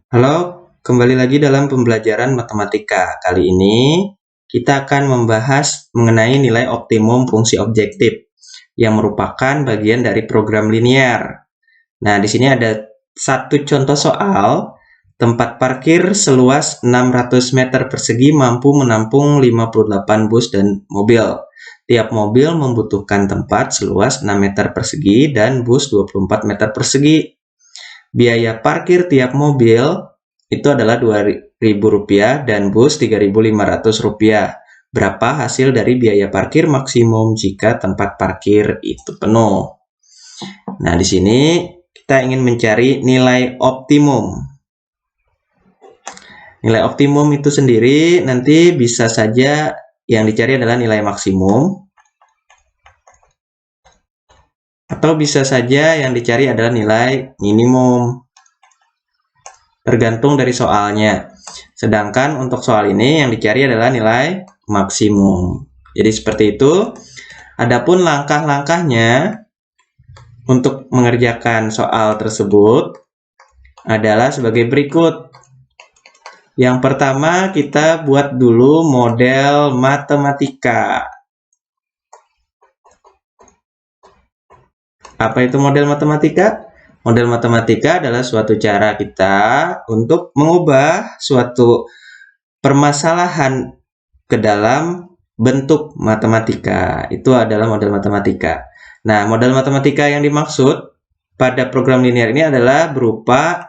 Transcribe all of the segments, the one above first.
Halo, kembali lagi dalam pembelajaran matematika. Kali ini kita akan membahas mengenai nilai optimum fungsi objektif yang merupakan bagian dari program linear. Nah, di sini ada satu contoh soal. Tempat parkir seluas 600 meter persegi mampu menampung 58 bus dan mobil. Tiap mobil membutuhkan tempat seluas 6 meter persegi dan bus 24 meter persegi. Biaya parkir tiap mobil itu adalah Rp2.000 dan bus Rp3.500. Berapa hasil dari biaya parkir maksimum jika tempat parkir itu penuh? Nah, di sini kita ingin mencari nilai optimum. Nilai optimum itu sendiri nanti bisa saja yang dicari adalah nilai maksimum, atau bisa saja yang dicari adalah nilai minimum. Tergantung dari soalnya. Sedangkan untuk soal ini yang dicari adalah nilai maksimum. Jadi seperti itu. Adapun langkah-langkahnya untuk mengerjakan soal tersebut adalah sebagai berikut. Yang pertama, kita buat dulu model matematika. Apa itu model matematika? Model matematika adalah suatu cara kita untuk mengubah suatu permasalahan ke dalam bentuk matematika. Itu adalah model matematika. Nah, model matematika yang dimaksud pada program linear ini adalah berupa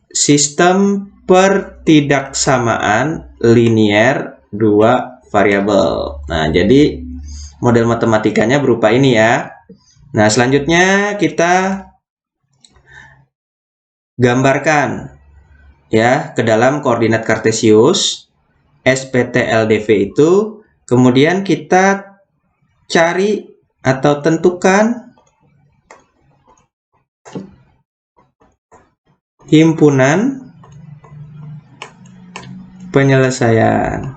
sistem pertidaksamaan linear dua variabel. Nah, jadi model matematikanya berupa ini ya. Nah, selanjutnya kita gambarkan ya ke dalam koordinat kartesius SPT LDV itu, kemudian kita cari atau tentukan himpunan penyelesaian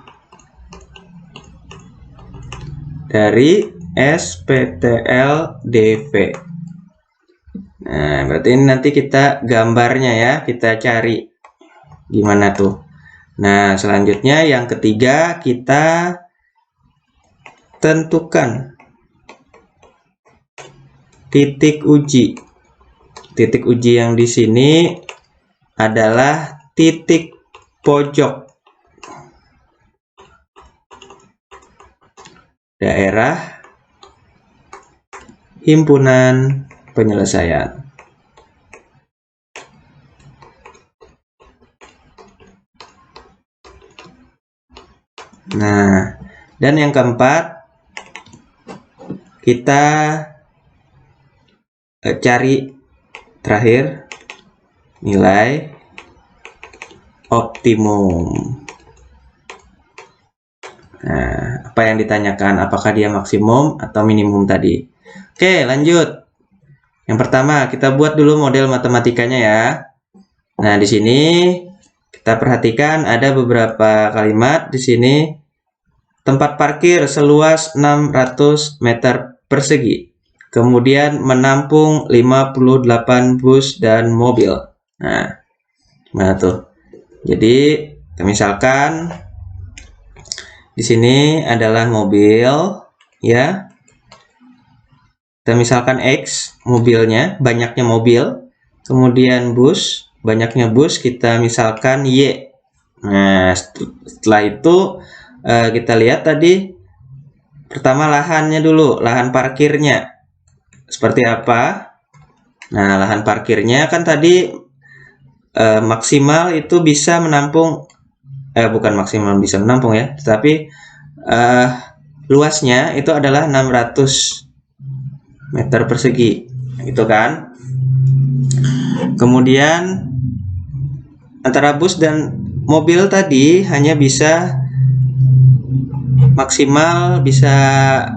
dari SPTLDV. Nah, berarti ini nanti kita gambarnya ya, kita cari gimana tuh. Nah, selanjutnya yang ketiga kita tentukan titik uji. Titik uji yang di sini adalah titik pojok daerah himpunan penyelesaian. Nah, dan yang keempat kita cari terakhir nilai optimum. Nah, apa yang ditanyakan? Apakah dia maksimum atau minimum tadi? Oke, lanjut. Yang pertama, kita buat dulu model matematikanya ya. Nah, di sini kita perhatikan ada beberapa kalimat di sini. Tempat parkir seluas 600 meter persegi. Kemudian menampung 58 bus dan mobil. Nah, gimana tuh? Jadi, misalkan di sini adalah mobil ya. Kita misalkan X mobilnya, banyaknya mobil, kemudian bus, banyaknya bus, kita misalkan Y. Nah, setelah itu kita lihat tadi pertama lahannya dulu, lahan parkirnya seperti apa. Nah, lahan parkirnya kan tadi maksimal itu bisa menampung, bukan maksimal bisa menampung ya, tetapi luasnya itu adalah 600 meter persegi, gitu kan. Kemudian antara bus dan mobil tadi hanya bisa maksimal bisa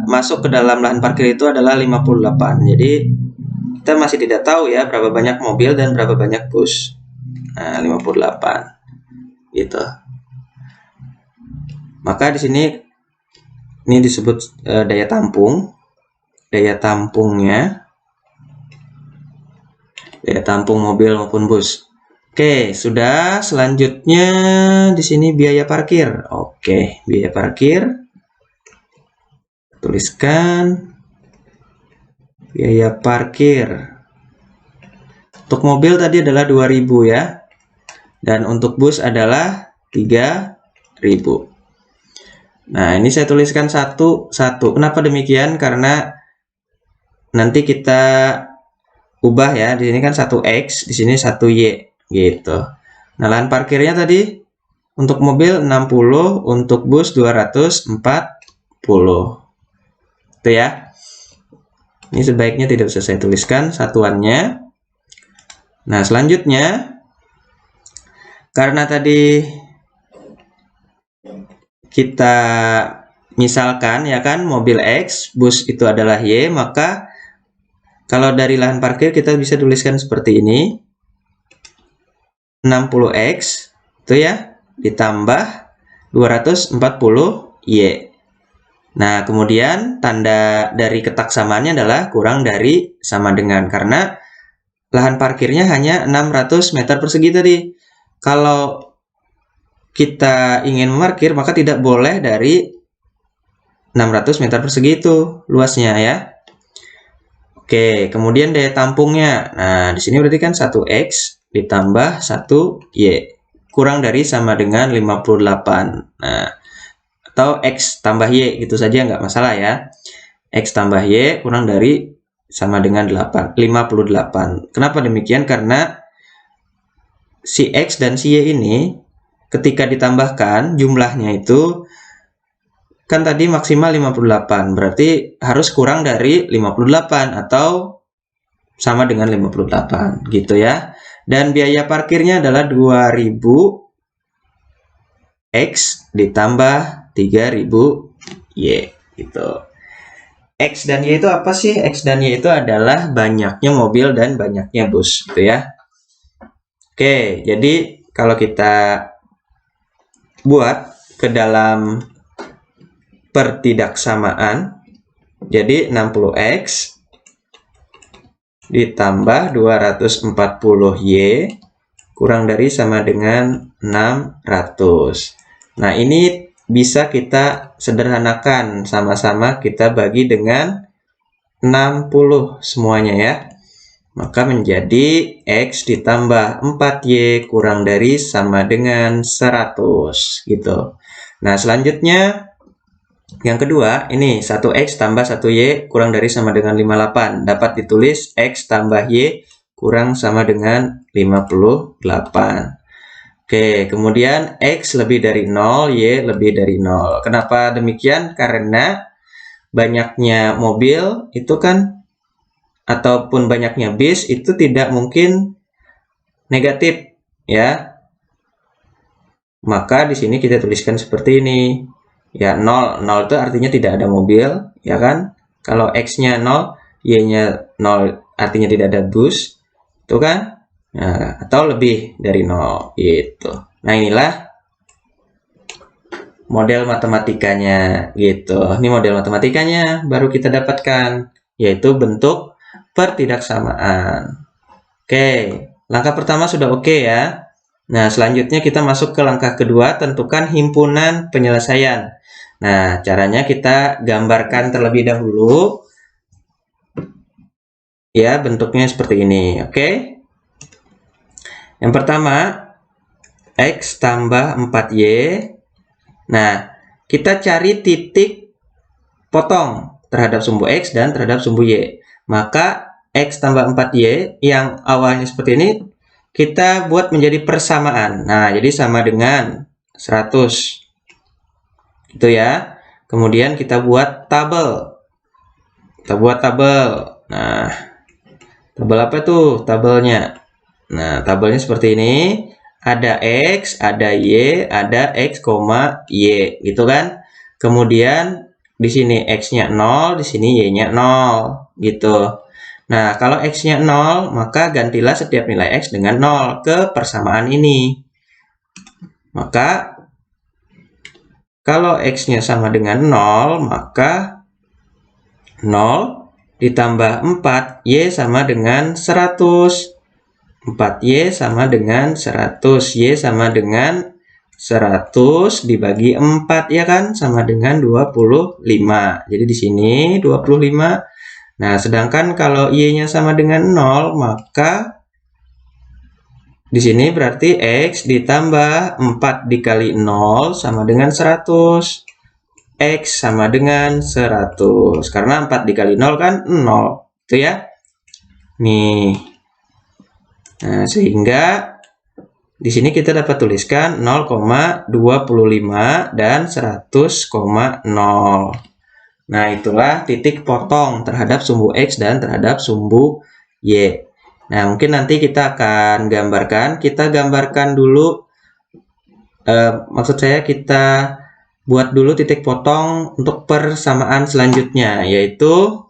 masuk ke dalam lahan parkir itu adalah 58. Jadi kita masih tidak tahu ya berapa banyak mobil dan berapa banyak bus. Nah, 58 gitu. Maka di sini ini disebut daya tampung. Daya tampungnya, daya tampung mobil maupun bus. Oke, sudah. Selanjutnya di sini biaya parkir. Oke, biaya parkir. Tuliskan biaya parkir. Untuk mobil tadi adalah 2.000 ya. Dan untuk bus adalah 3.000. Nah, ini saya tuliskan satu. Kenapa demikian? Karena nanti kita ubah ya. Di sini kan 1X, di sini 1Y gitu. Nah, lahan parkirnya tadi untuk mobil 60, untuk bus 240. Itu ya. Ini sebaiknya tidak usah saya tuliskan satuannya. Nah, selanjutnya karena tadi kita misalkan ya kan mobil X, bus itu adalah Y, maka kalau dari lahan parkir kita bisa tuliskan seperti ini. 60X itu ya ditambah 240Y. Nah, kemudian tanda dari ketak samaannya adalah kurang dari sama dengan, karena lahan parkirnya hanya 600 meter persegi tadi. Kalau kita ingin memarkir, maka tidak boleh dari 600 meter persegi itu luasnya ya. Oke, kemudian daya tampungnya. Nah, di sini berarti kan 1X ditambah 1Y. Kurang dari sama dengan 58. Nah, atau X tambah Y gitu saja nggak masalah ya. X tambah Y kurang dari sama dengan 58. Kenapa demikian? Karena si X dan si Y ini ketika ditambahkan jumlahnya itu kan tadi maksimal 58. Berarti harus kurang dari 58 atau sama dengan 58 gitu ya. Dan biaya parkirnya adalah 2.000 X ditambah 3.000 Y gitu. X dan Y itu apa sih? X dan Y itu adalah banyaknya mobil dan banyaknya bus gitu ya. Oke, jadi kalau kita buat ke dalam pertidaksamaan, jadi 60X ditambah 240Y kurang dari sama dengan 600. Nah, ini bisa kita sederhanakan, sama-sama kita bagi dengan 60 semuanya ya. Maka menjadi X ditambah 4Y kurang dari sama dengan 100 gitu. Nah, selanjutnya yang kedua, ini 1X tambah 1Y kurang dari sama dengan 58. Dapat ditulis X tambah Y kurang sama dengan 58. Oke, kemudian X lebih dari 0, Y lebih dari 0. Kenapa demikian? Karena banyaknya mobil itu kan, ataupun banyaknya bis itu tidak mungkin negatif, ya. Maka di sini kita tuliskan seperti ini. Ya, 0. 0 itu artinya tidak ada mobil, ya kan? Kalau X-nya 0, Y-nya 0 artinya tidak ada bus, itu kan? Nah, atau lebih dari 0 gitu. Nah, inilah model matematikanya gitu. Ini model matematikanya baru kita dapatkan, yaitu bentuk pertidaksamaan. Oke, langkah pertama sudah oke ya. Nah, selanjutnya kita masuk ke langkah kedua, tentukan himpunan penyelesaian. Nah, caranya kita gambarkan terlebih dahulu. Ya, bentuknya seperti ini, oke? Yang pertama, X tambah 4Y. Nah, kita cari titik potong terhadap sumbu X dan terhadap sumbu Y. Maka, X tambah 4Y yang awalnya seperti ini, kita buat menjadi persamaan. Nah, jadi sama dengan 100. Gitu ya. Kemudian kita buat tabel. Nah, tabel apa tuh tabelnya? Nah, tabelnya seperti ini. Ada X, ada Y, ada X, Y. Gitu kan. Kemudian di sini X-nya 0, di sini Y-nya 0. Gitu. Nah, kalau X-nya 0, maka gantilah setiap nilai X dengan 0 ke persamaan ini. Maka, kalau X-nya sama dengan 0, maka 0 ditambah 4, Y sama dengan 100. 4Y sama dengan 100. Y sama dengan 100 dibagi 4 ya kan? Sama dengan 25. Jadi di sini 25. Nah, sedangkan kalau Y-nya sama dengan 0, maka di sini berarti X ditambah 4 dikali 0 sama dengan 100. X sama dengan 100. Karena 4 dikali 0 kan 0. Itu ya. Nih. Nah, sehingga di sini kita dapat tuliskan 0,25 dan 100,0. Nah, itulah titik potong terhadap sumbu X dan terhadap sumbu Y. Nah, mungkin nanti kita akan gambarkan. Kita gambarkan dulu, maksud saya kita buat dulu titik potong untuk persamaan selanjutnya, yaitu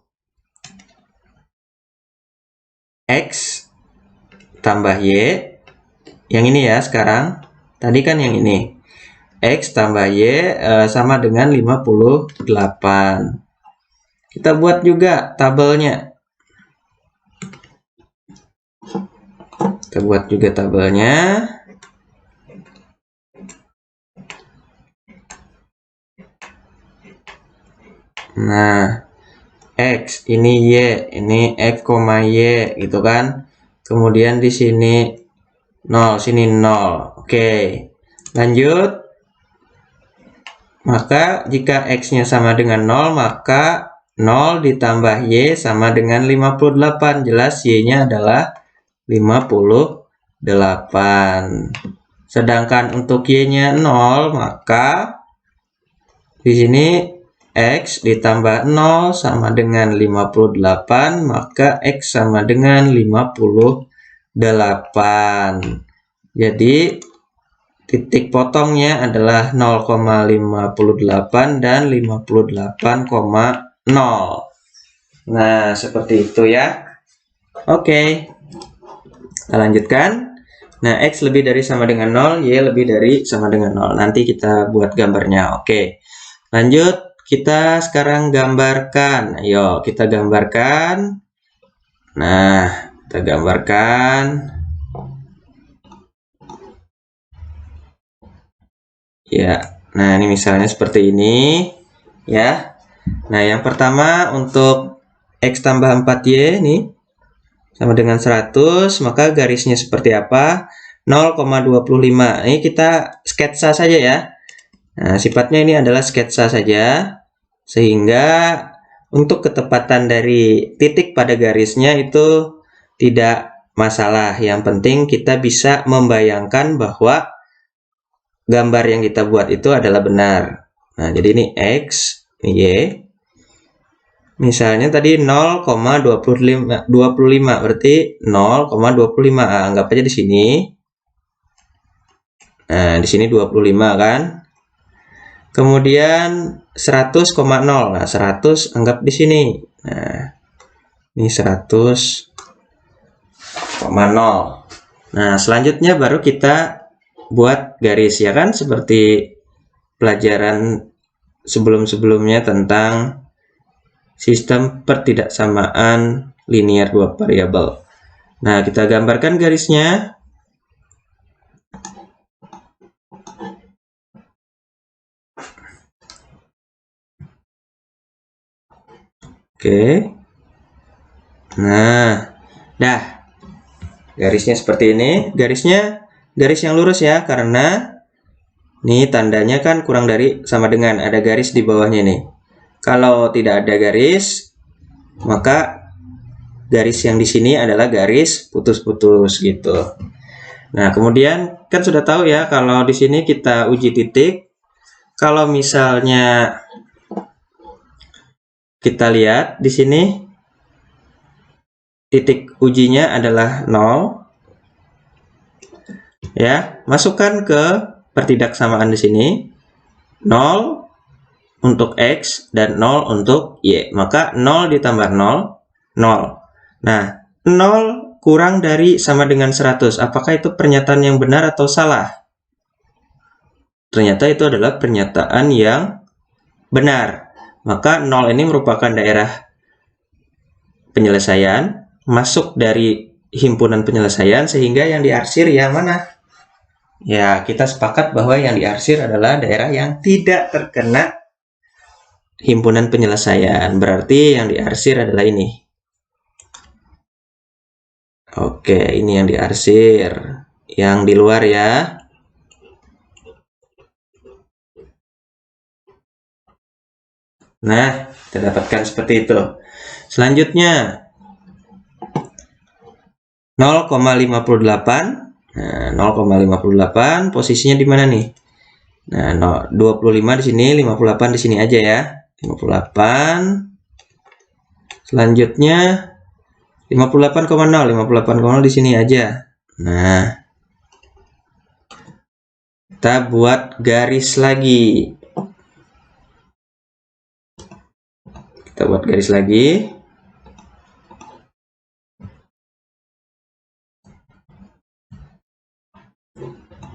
X tambah Y. Yang ini ya sekarang. Tadi kan yang ini. X tambah Y sama dengan 58. Kita buat juga tabelnya. Kita buat juga tabelnya. Nah, X ini Y, ini X, Y gitu kan. Kemudian di sini 0, sini 0. Oke. Lanjut. Maka jika X-nya sama dengan 0, maka 0 ditambah Y sama dengan 58. Jelas Y-nya adalah 58. Sedangkan untuk Y-nya 0, maka di sini X ditambah 0 sama dengan 58, maka X sama dengan 58. Jadi titik potongnya adalah 0,58 dan 58,0. Nah, seperti itu ya. Oke. Kita lanjutkan. Nah, X lebih dari sama dengan 0, Y lebih dari sama dengan 0. Nanti kita buat gambarnya. Oke. Lanjut. Kita sekarang gambarkan. Ayo, kita gambarkan. Nah, kita gambarkan. Ya, nah ini misalnya seperti ini, ya. Nah, yang pertama untuk X tambah 4Y nih, sama dengan 100, maka garisnya seperti apa? 0,25. Ini kita sketsa saja ya. Nah, sifatnya ini adalah sketsa saja, sehingga untuk ketepatan dari titik pada garisnya itu tidak masalah. Yang penting kita bisa membayangkan bahwa gambar yang kita buat itu adalah benar. Nah, jadi ini X, ini Y. Misalnya tadi 0,25, berarti 0,25. Anggap aja di sini. Nah, di sini 25 kan. Kemudian 100,0. Nah, 100 anggap di sini. Nah, ini 100,0. Nah, selanjutnya baru kita buat garis ya kan, seperti pelajaran sebelum-sebelumnya tentang sistem pertidaksamaan linear dua variabel. Nah, kita gambarkan garisnya. Oke. Nah, dah. Garisnya seperti ini. Garisnya garis yang lurus ya, karena ini tandanya kan kurang dari sama dengan, ada garis di bawahnya nih. Kalau tidak ada garis, maka garis yang di sini adalah garis putus-putus gitu. Nah, kemudian kan sudah tahu ya, kalau di sini kita uji titik. Kalau misalnya kita lihat di sini titik ujinya adalah 0. Ya, masukkan ke pertidaksamaan di sini 0 untuk X dan 0 untuk Y. Maka 0 ditambah 0, 0. Nah, 0 kurang dari sama dengan 100. Apakah itu pernyataan yang benar atau salah? Ternyata itu adalah pernyataan yang benar. Maka 0 ini merupakan daerah penyelesaian. Masuk dari himpunan penyelesaian, sehingga yang diarsir yang mana? Ya, kita sepakat bahwa yang diarsir adalah daerah yang tidak terkena himpunan penyelesaian. Berarti yang diarsir adalah ini. Oke, ini yang diarsir. Yang di luar ya. Nah, kita dapatkan seperti itu. Selanjutnya 0,58. Nah, 0,58 posisinya di mana nih? Nah, 25 di sini, 58 di sini aja ya. 58. Selanjutnya 58,0, 58,0 di sini aja. Nah, kita buat garis lagi. Kita buat garis lagi.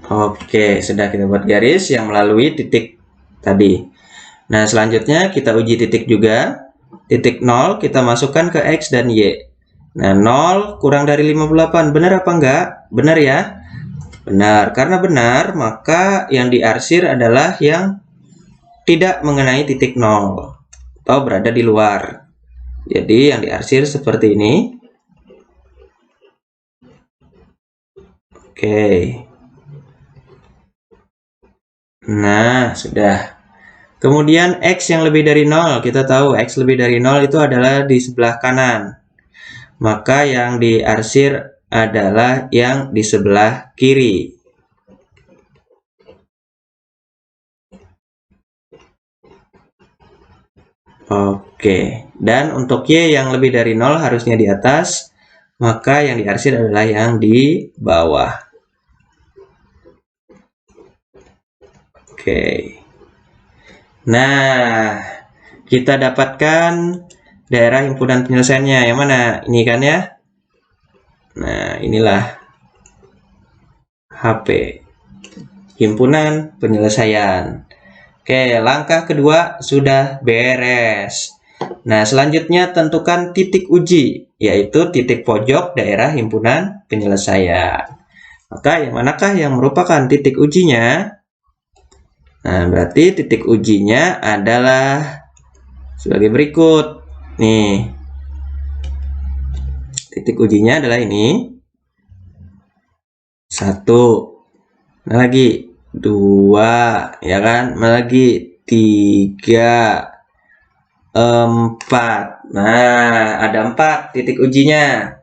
Oke, sudah kita buat garis yang melalui titik tadi. Nah, selanjutnya kita uji titik juga. Titik 0 kita masukkan ke X dan Y. Nah, 0 kurang dari 58. Benar apa enggak? Benar ya? Benar. Karena benar, maka yang diarsir adalah yang tidak mengenai titik 0 atau berada di luar. Jadi yang diarsir seperti ini. Oke. Nah, sudah. Kemudian X yang lebih dari 0, kita tahu X lebih dari 0 itu adalah di sebelah kanan. Maka yang diarsir adalah yang di sebelah kiri. Oke, dan untuk Y yang lebih dari 0 harusnya di atas, maka yang diarsir adalah yang di bawah. Oke. Nah, kita dapatkan daerah himpunan penyelesaiannya. Yang mana? Ini kan ya? Nah, inilah HP. Himpunan penyelesaian. Oke, langkah kedua sudah beres. Nah, selanjutnya tentukan titik uji, yaitu titik pojok daerah himpunan penyelesaian. Maka yang manakah yang merupakan titik ujinya? Nah, berarti titik ujinya adalah sebagai berikut. Nih. Titik ujinya adalah ini. 1. Nah, lagi 2, ya kan? Lagi 3, 4. Nah, ada 4 titik ujinya.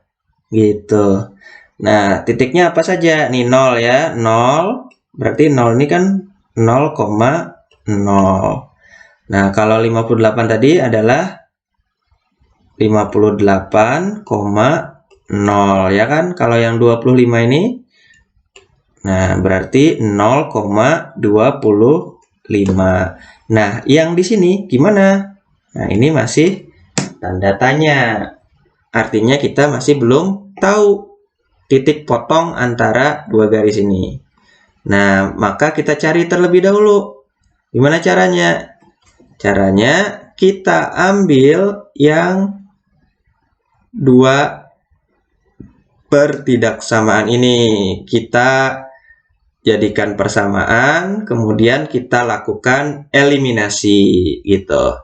Gitu. Nah, titiknya apa saja? Nih 0 ya. 0. Berarti 0 ini kan 0,0. Nah, kalau 58 tadi adalah 58,0 ya kan? Kalau yang 25 ini, nah berarti 0,25. Nah, yang di sini gimana? Nah, ini masih tanda tanya. Artinya kita masih belum tahu titik potong antara dua garis ini. Nah, maka kita cari terlebih dahulu. Gimana caranya? Caranya kita ambil yang 2 pertidaksamaan ini. Kita jadikan persamaan, kemudian kita lakukan eliminasi gitu.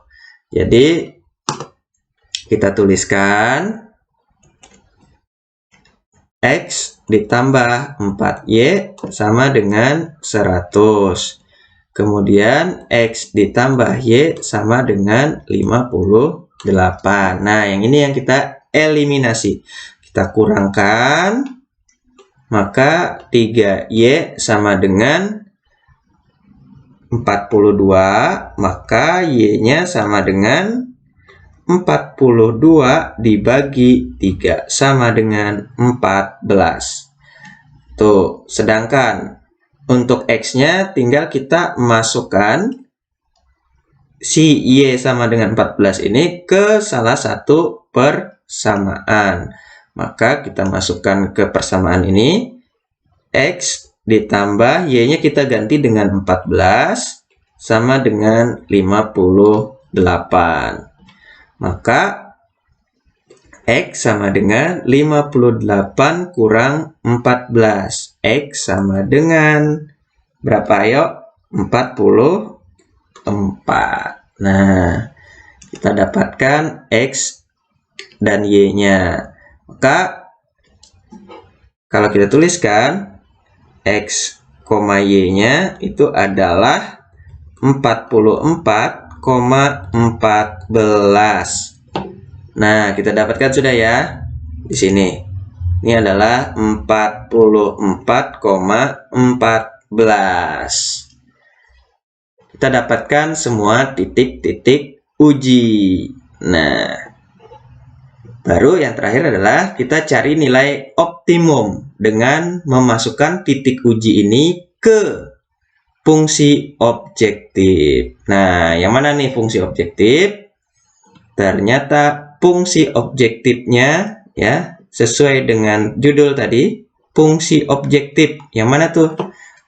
Jadi kita tuliskan X ditambah 4Y sama dengan 100. Kemudian X ditambah Y sama dengan 58. Nah, yang ini yang kita eliminasi. Kita kurangkan, maka 3Y sama dengan 42, maka Y-nya sama dengan 42 dibagi 3 sama dengan 14. Tuh, sedangkan untuk X-nya tinggal kita masukkan si Y sama dengan 14 ini ke salah satu persamaan. Maka kita masukkan ke persamaan ini, X ditambah Y-nya kita ganti dengan 14 sama dengan 58. Maka X sama dengan 58 kurang 14. X sama dengan berapa? Ayo, 44. Nah, kita dapatkan X dan Y-nya. Maka, kalau kita tuliskan, X, Y-nya itu adalah 44,14. Nah, kita dapatkan sudah ya di sini. Ini adalah 44,14. Kita dapatkan semua titik-titik uji. Nah, baru yang terakhir adalah kita cari nilai optimum dengan memasukkan titik uji ini ke fungsi objektif. Nah, yang mana nih fungsi objektif? Ternyata fungsi objektifnya ya sesuai dengan judul tadi, fungsi objektif. Yang mana tuh?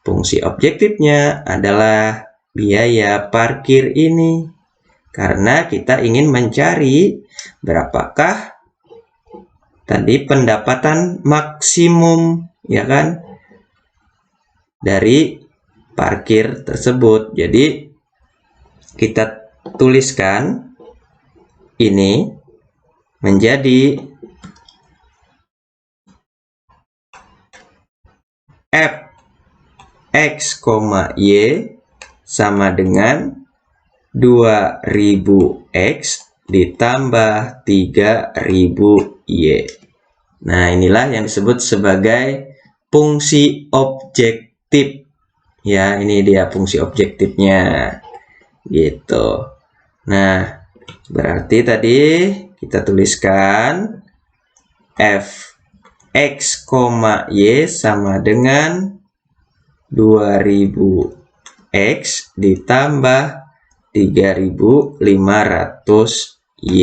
Fungsi objektifnya adalah biaya parkir ini. Karena kita ingin mencari berapakah tadi pendapatan maksimum ya kan dari parkir tersebut. Jadi kita tuliskan ini menjadi f x, y sama dengan 2000x ditambah 3000y. Nah, inilah yang disebut sebagai fungsi objektif. Ya, ini dia fungsi objektifnya. Gitu. Nah, berarti tadi kita tuliskan f x, y sama dengan 2000x ditambah 3500y.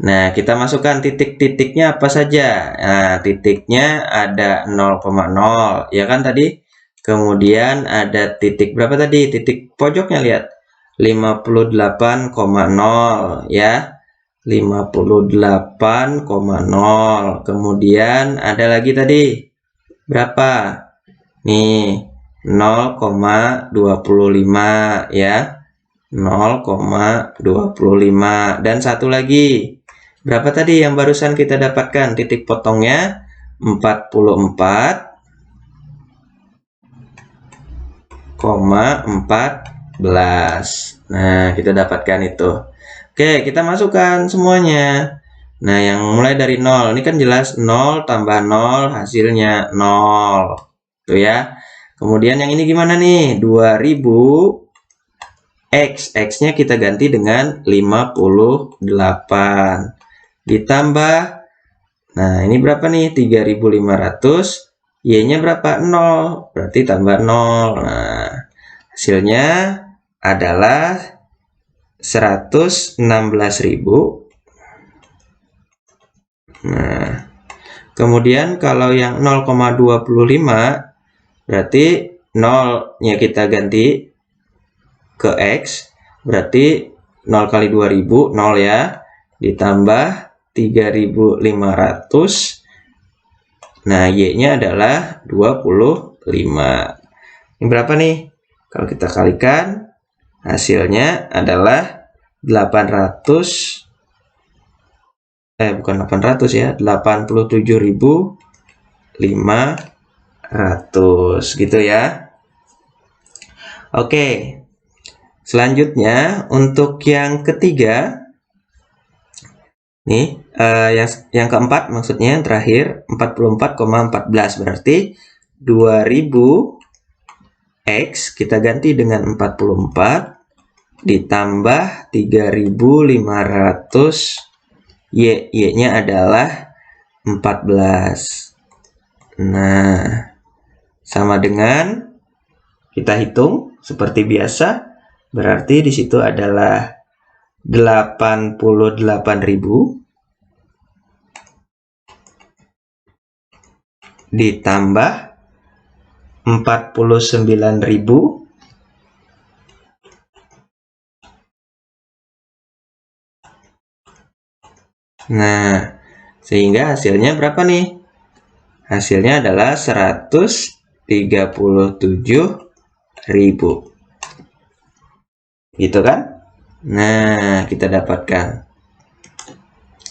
Nah, kita masukkan titik-titiknya apa saja. Nah, titiknya ada 0,0 ya kan tadi. Kemudian ada titik berapa tadi? Titik pojoknya lihat. 58,0 ya. 58,0. Kemudian ada lagi tadi. Berapa? Nih, 0,25 ya. 0,25 dan satu lagi. Berapa tadi yang barusan kita dapatkan? Titik potongnya 44,14. Nah, kita dapatkan itu. Oke, kita masukkan semuanya. Nah, yang mulai dari 0. Ini kan jelas 0 tambah 0 hasilnya 0. Tuh ya. Kemudian yang ini gimana nih? 2000 X-nya kita ganti dengan 58. Ditambah, nah ini berapa nih? 3500. Y-nya berapa? 0. Berarti tambah 0. Nah, hasilnya adalah 116.000. Nah, kemudian kalau yang 0,25 berarti 0-nya kita ganti ke X, berarti 0 kali 2000, 0 ya, ditambah 3500. Nah, Y-nya adalah 25. Ini berapa nih? Kalau kita kalikan, hasilnya adalah 800, bukan 800 ya, 87.500 gitu ya. Oke. Selanjutnya untuk yang ketiga, nih yang keempat maksudnya yang terakhir 44,14 berarti 2000x kita ganti dengan 44 ditambah 3500 y-nya adalah 14. Nah, sama dengan kita hitung seperti biasa. Berarti di situ adalah 88.000 ditambah 49.000 Nah, Sehingga hasilnya berapa nih? Hasilnya adalah 137.000. Gitu kan? Nah, kita dapatkan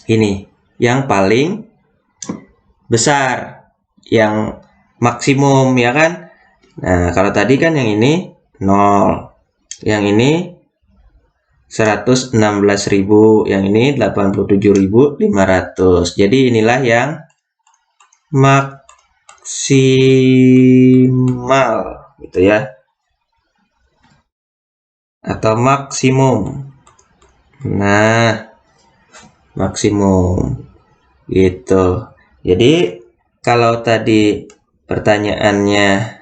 ini yang paling besar, yang maksimum, ya kan? Nah, kalau tadi kan yang ini 0, yang ini 116.000, yang ini 87.500. Jadi inilah yang maksimal gitu ya, atau maksimum. Nah, maksimum gitu. Jadi kalau tadi pertanyaannya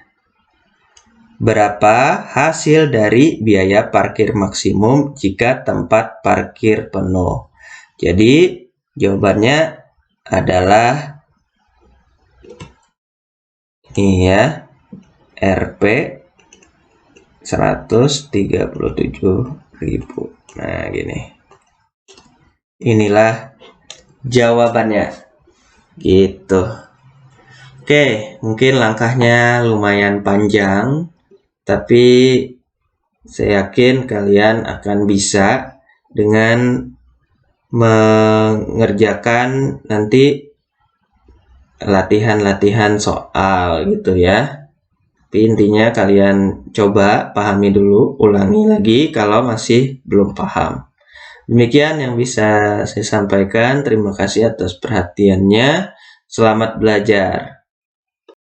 berapa hasil dari biaya parkir maksimum jika tempat parkir penuh? Jadi jawabannya adalah ini ya, Rp 137.000. Nah, gini. Inilah jawabannya. Gitu. Oke, mungkin langkahnya lumayan panjang, tapi saya yakin kalian akan bisa dengan mengerjakan nanti latihan-latihan soal gitu ya. Tapi intinya kalian coba pahami dulu, ulangi lagi kalau masih belum paham. Demikian yang bisa saya sampaikan. Terima kasih atas perhatiannya. Selamat belajar.